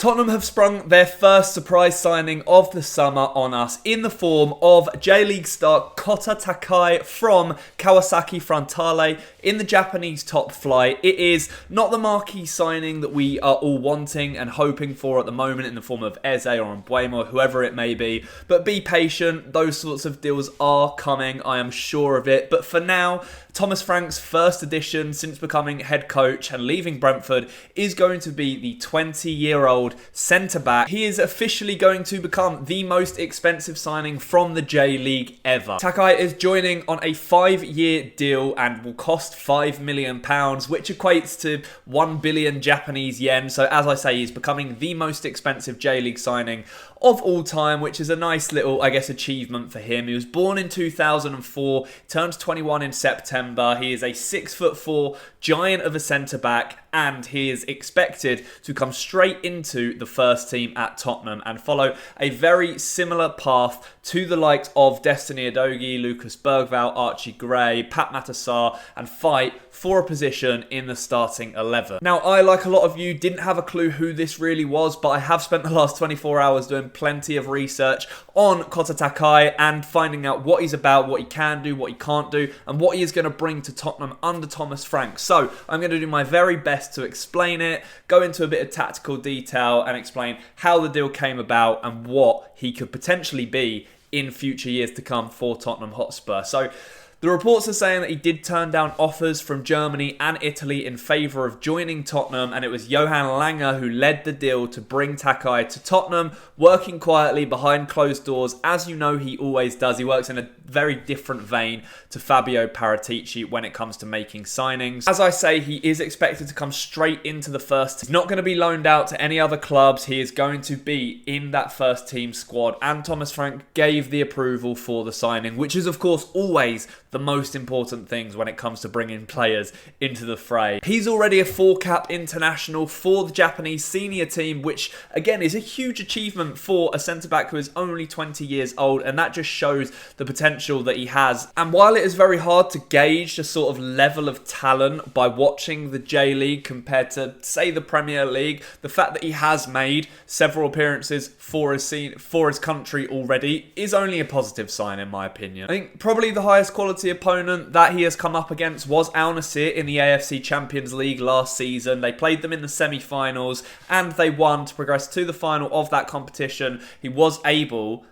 Tottenham have sprung their first surprise signing of the summer on us in the form of J-League star Kota Takai from Kawasaki Frontale in the Japanese top flight. It is not the marquee signing that we are all wanting and hoping for at the moment in the form of Eze or Mbuemo, whoever it may be, but be patient. Those sorts of deals are coming, I am sure of it. But for now, Thomas Frank's first addition since becoming head coach and leaving Brentford is going to be the 20-year-old centre-back. He is officially going to become the most expensive signing from the J-League ever. Takai is joining on a 5-year deal and will cost £5 million, which equates to 1 billion Japanese yen. So as I say, he's becoming the most expensive J-League signing of all time, which is a nice little, I guess, achievement for him. He was born in 2004, turns 21 in September. He is a 6'4" giant of a centre-back, and he is expected to come straight into the first team at Tottenham and follow a very similar path to the likes of Destiny Udogie, Lucas Bergvall, Archie Gray, Pat Matassar, and fight for a position in the starting 11. Now, I, like a lot of you, didn't have a clue who this really was, but I have spent the last 24 hours doing plenty of research on Kota Takai and finding out what he's about, what he can do, what he can't do, and what he is going to bring to Tottenham under Thomas Frank. So I'm going to do my very best to explain it, go into a bit of tactical detail and explain how the deal came about and what he could potentially be in future years to come for Tottenham Hotspur. So the reports are saying that he did turn down offers from Germany and Italy in favour of joining Tottenham, and it was Johan Lange who led the deal to bring Takai to Tottenham, working quietly behind closed doors, as you know he always does. He works in a very different vein to Fabio Paratici when it comes to making signings. As I say, he is expected to come straight into the first team. He's not going to be loaned out to any other clubs. He is going to be in that first team squad, and Thomas Frank gave the approval for the signing, which is of course always the most important things when it comes to bringing players into the fray. He's already a 4-cap international for the Japanese senior team, which again is a huge achievement for a centre-back who is only 20 years old, and that just shows the potential that he has. And while it is very hard to gauge the sort of level of talent by watching the J-League compared to, say, the Premier League, the fact that he has made several appearances for his country already is only a positive sign, in my opinion. I think probably the highest quality opponent that he has come up against was Al Nassr in the AFC Champions League last season. They played them in the semi-finals and they won to progress to the final of that competition. He was able...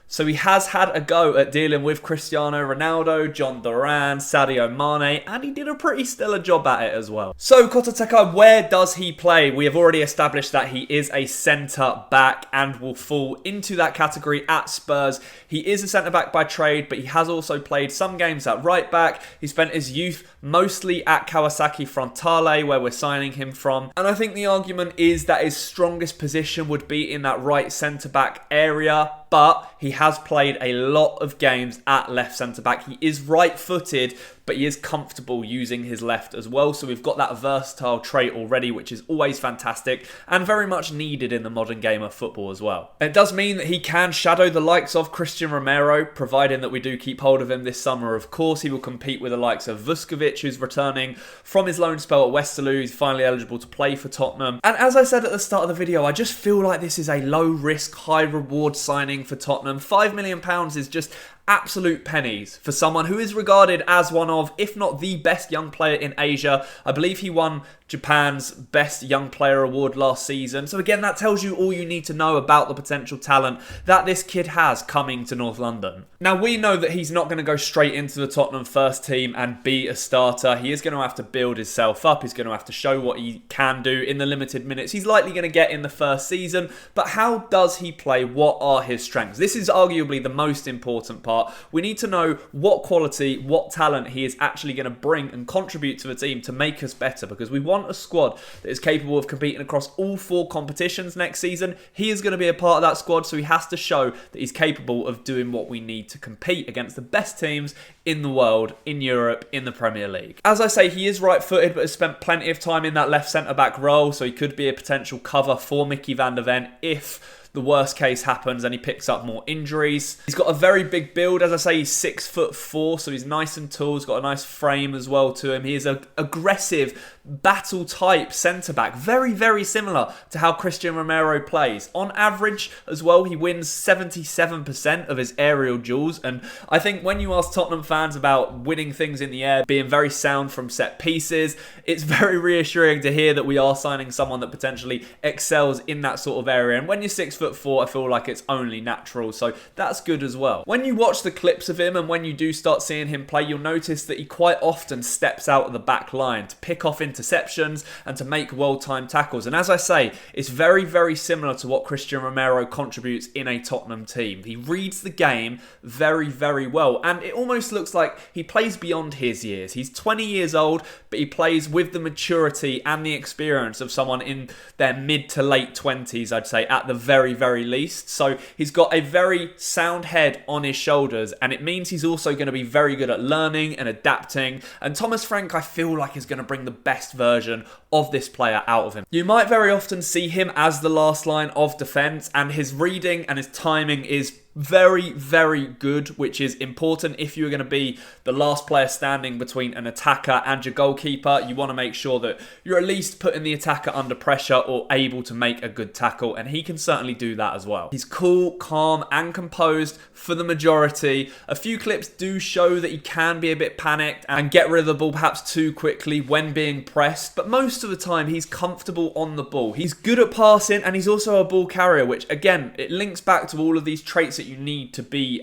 So he has had a go at dealing with Cristiano Ronaldo, John Duran, Sadio Mane, and he did a pretty stellar job at it as well. So Kota Takai, where does he play? We have already established that he is a centre-back and will fall into that category at Spurs. He is a centre-back by trade, but he has also played some games at right-back. He spent his youth mostly at Kawasaki Frontale, where we're signing him from. And I think the argument is that his strongest position would be in that right centre-back area, but he has played a lot of games at left centre-back. He is right-footed, but he is comfortable using his left as well. So we've got that versatile trait already, which is always fantastic and very much needed in the modern game of football as well. It does mean that he can shadow the likes of Christian Romero, providing that we do keep hold of him this summer. Of course, he will compete with the likes of Vuskovic, who's returning from his loan spell at Westerlo. He's finally eligible to play for Tottenham. And as I said at the start of the video, I just feel like this is a low-risk, high-reward signing for Tottenham. £5 million is just absolute pennies for someone who is regarded as one of, if not the best young player in Asia. I believe he won Japan's Best Young Player Award last season. So again, that tells you all you need to know about the potential talent that this kid has coming to North London. Now, we know that he's not going to go straight into the Tottenham first team and be a starter. He is going to have to build himself up. He's going to have to show what he can do in the limited minutes he's likely going to get in the first season. But how does he play? What are his strengths? This is arguably the most important part. We need to know what quality, what talent he is actually going to bring and contribute to the team to make us better, because we want a squad that is capable of competing across all 4 competitions next season. He is going to be a part of that squad, so he has to show that he's capable of doing what we need to compete against the best teams in the world, in Europe, in the Premier League. As I say, he is right-footed, but has spent plenty of time in that left centre-back role, so he could be a potential cover for Mickey van der Ven if the worst case happens and he picks up more injuries. He's got a very big build. As I say, he's 6'4", so he's nice and tall. He's got a nice frame as well to him. He is an aggressive, battle-type centre-back. Very, very similar to how Christian Romero plays. On average as well, he wins 77% of his aerial duels. And I think when you ask Tottenham fans about winning things in the air, being very sound from set pieces, it's very reassuring to hear that we are signing someone that potentially excels in that sort of area. And when you're 6'4", I feel like it's only natural. So that's good as well. When you watch the clips of him and when you do start seeing him play, you'll notice that he quite often steps out of the back line to pick off interceptions and to make well-timed tackles. And as I say, it's very, very similar to what Christian Romero contributes in a Tottenham team. He reads the game very, very well. And it almost looks like he plays beyond his years. He's 20 years old, but he plays with the maturity and the experience of someone in their mid to late 20s, I'd say, at the very, very least. So he's got a very sound head on his shoulders, and it means he's also going to be very good at learning and adapting. And Thomas Frank, I feel like, is going to bring the best version of this player out of him. You might very often see him as the last line of defence, and his reading and his timing is very, very good, which is important if you're going to be the last player standing between an attacker and your goalkeeper. You want to make sure that you're at least putting the attacker under pressure or able to make a good tackle, and he can certainly do that as well. He's cool, calm and composed for the majority. A few clips do show that he can be a bit panicked and get rid of the ball perhaps too quickly when being pressed, but most of the time he's comfortable on the ball. He's good at passing and he's also a ball carrier, which again, it links back to all of these traits that you need to be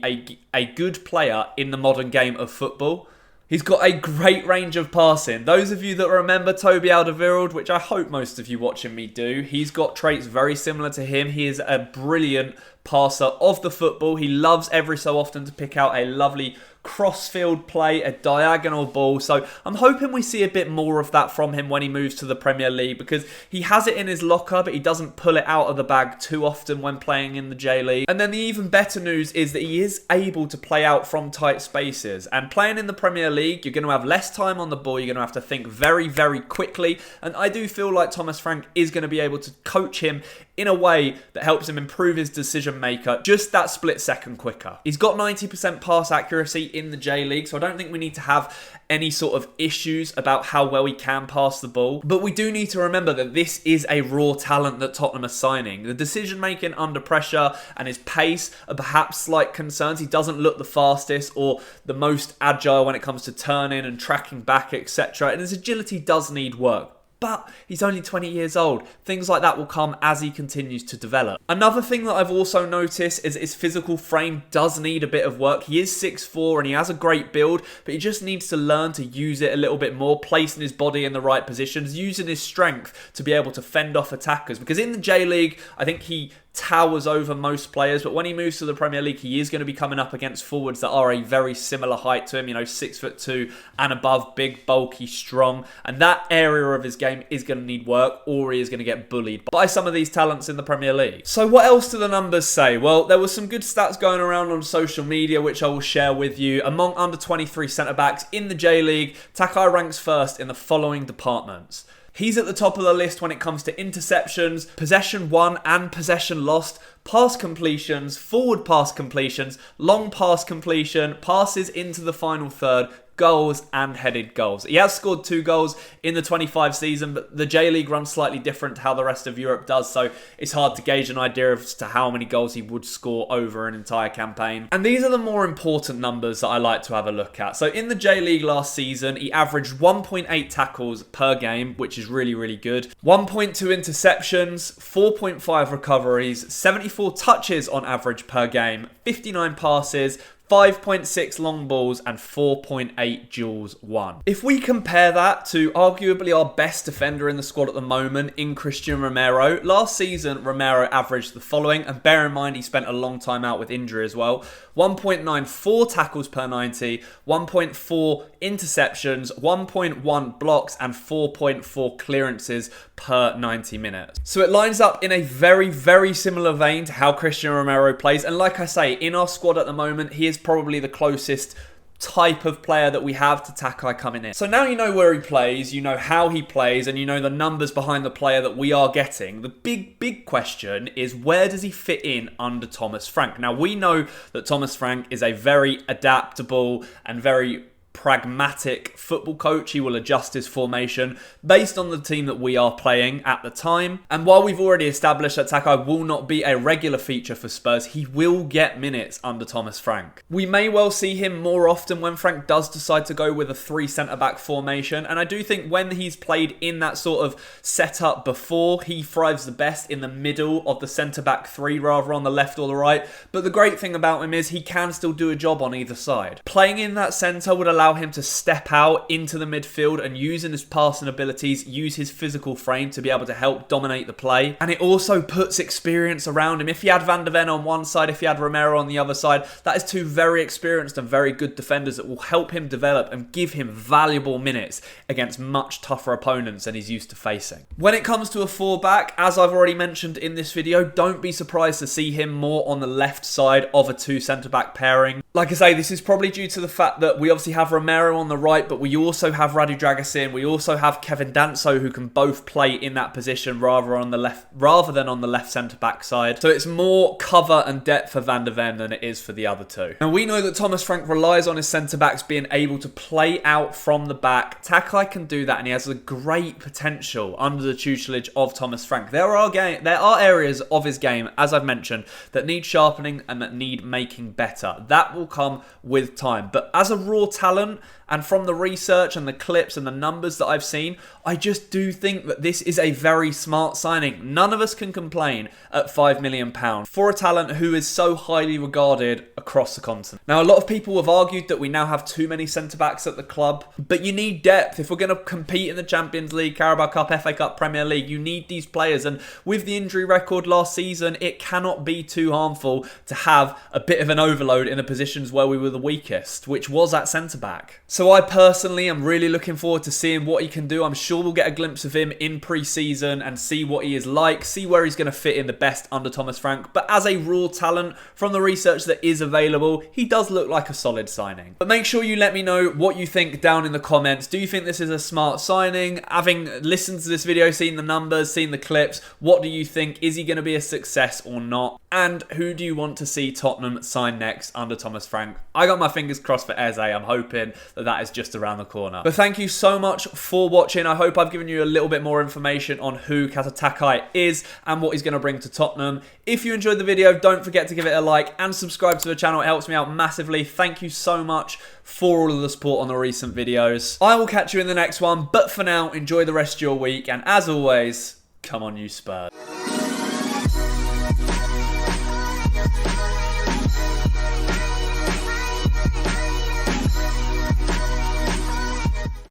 a good player in the modern game of football. He's got a great range of passing. Those of you that remember Toby Alderweireld, which I hope most of you watching me do, he's got traits very similar to him. He is a brilliant passer of the football. He loves every so often to pick out a lovely cross-field play, a diagonal ball. So I'm hoping we see a bit more of that from him when he moves to the Premier League, because he has it in his locker, but he doesn't pull it out of the bag too often when playing in the J-League. And then the even better news is that he is able to play out from tight spaces. And playing in the Premier League, you're going to have less time on the ball. You're going to have to think very, very quickly. And I do feel like Thomas Frank is going to be able to coach him in a way that helps him improve his decision maker just that split second quicker. He's got 90% pass accuracy in the J-League, so I don't think we need to have any sort of issues about how well he can pass the ball. But we do need to remember that this is a raw talent that Tottenham are signing. The decision making under pressure and his pace are perhaps slight concerns. He doesn't look the fastest or the most agile when it comes to turning and tracking back, etc. And his agility does need work. But he's only 20 years old. Things like that will come as he continues to develop. Another thing that I've also noticed is his physical frame does need a bit of work. He is 6'4" and he has a great build, but he just needs to learn to use it a little bit more, placing his body in the right positions, using his strength to be able to fend off attackers. Because in the J-League, I think he towers over most players, but when he moves to the Premier League, he is going to be coming up against forwards that are a very similar height to him, 6'2" and above, big, bulky, strong, and that area of his game is going to need work, or he is going to get bullied by some of these talents in the Premier League. So what else do the numbers say? Well, there were some good stats going around on social media, which I will share with you. Among under 23 centre-backs in the J-League, Takai ranks first in the following departments. He's at the top of the list when it comes to interceptions, possession won and possession lost, pass completions, forward pass completions, long pass completion, passes into the final third, goals and headed goals. He has scored 2 goals in the 25 season, but the J-League runs slightly different to how the rest of Europe does, so it's hard to gauge an idea as to how many goals he would score over an entire campaign. And these are the more important numbers that I like to have a look at. So in the J-League last season, he averaged 1.8 tackles per game, which is really, really good. 1.2 interceptions, 4.5 recoveries, 74 touches on average per game, 59 passes, 5.6 long balls and 4.8 duels won. If we compare that to arguably our best defender in the squad at the moment in Christian Romero, last season Romero averaged the following, and bear in mind he spent a long time out with injury as well: 1.94 tackles per 90, 1.4 interceptions, 1.1 blocks and 4.4 clearances per 90 minutes. So it lines up in a very, very similar vein to how Christian Romero plays, and like I say, in our squad at the moment, he is probably the closest type of player that we have to Takai coming in. So now you know where he plays, you know how he plays, and you know the numbers behind the player that we are getting. The big question is, where does he fit in under Thomas Frank? Now, we know that Thomas Frank is a very adaptable and very pragmatic football coach. He will adjust his formation based on the team that we are playing at the time. And while we've already established that Takai will not be a regular feature for Spurs, he will get minutes under Thomas Frank. We may well see him more often when Frank does decide to go with a 3 centre-back formation. And I do think when he's played in that sort of setup before, he thrives the best in the middle of the centre-back 3 rather on the left or the right. But the great thing about him is he can still do a job on either side. Playing in that centre would allow him to step out into the midfield and using his passing abilities, use his physical frame to be able to help dominate the play. And it also puts experience around him. If you had Van de Ven on one side, if you had Romero on the other side, that is 2 very experienced and very good defenders that will help him develop and give him valuable minutes against much tougher opponents than he's used to facing. When it comes to a 4-back, as I've already mentioned in this video, don't be surprised to see him more on the left side of a 2 centre-back pairing. Like I say, this is probably due to the fact that we obviously have Romero on the right, but we also have Radu Dragusin, we also have Kevin Danso, who can both play in that position rather than on the left centre-back side. So it's more cover and depth for Van de Ven than it is for the other 2. And we know that Thomas Frank relies on his centre-backs being able to play out from the back. Takai can do that, and he has a great potential under the tutelage of Thomas Frank. There are areas of his game, as I've mentioned, that need sharpening and that need making better. That will come with time. But as a raw talent, and from the research and the clips and the numbers that I've seen, I just do think that this is a very smart signing. None of us can complain at £5 million for a talent who is so highly regarded across the continent. Now, a lot of people have argued that we now have too many centre-backs at the club, but you need depth. If we're going to compete in the Champions League, Carabao Cup, FA Cup, Premier League, you need these players. And with the injury record last season, it cannot be too harmful to have a bit of an overload in the positions where we were the weakest, which was at centre-back. So I personally am really looking forward to seeing what he can do. I'm sure we'll get a glimpse of him in pre-season and see what he is like, see where he's going to fit in the best under Thomas Frank. But as a raw talent, from the research that is available, he does look like a solid signing. But make sure you let me know what you think down in the comments. Do you think this is a smart signing? Having listened to this video, seen the numbers, seen the clips, what do you think? Is he going to be a success or not? And who do you want to see Tottenham sign next under Thomas Frank? I got my fingers crossed for Eze. I'm hoping that is just around the corner. But thank you so much for watching. I hope I've given you a little bit more information on who Kota Takai is and what he's going to bring to Tottenham. If you enjoyed the video, don't forget to give it a like and subscribe to the channel. It helps me out massively. Thank you so much for all of the support on the recent videos. I will catch you in the next one, but for now, enjoy the rest of your week, and as always, come on you Spurs.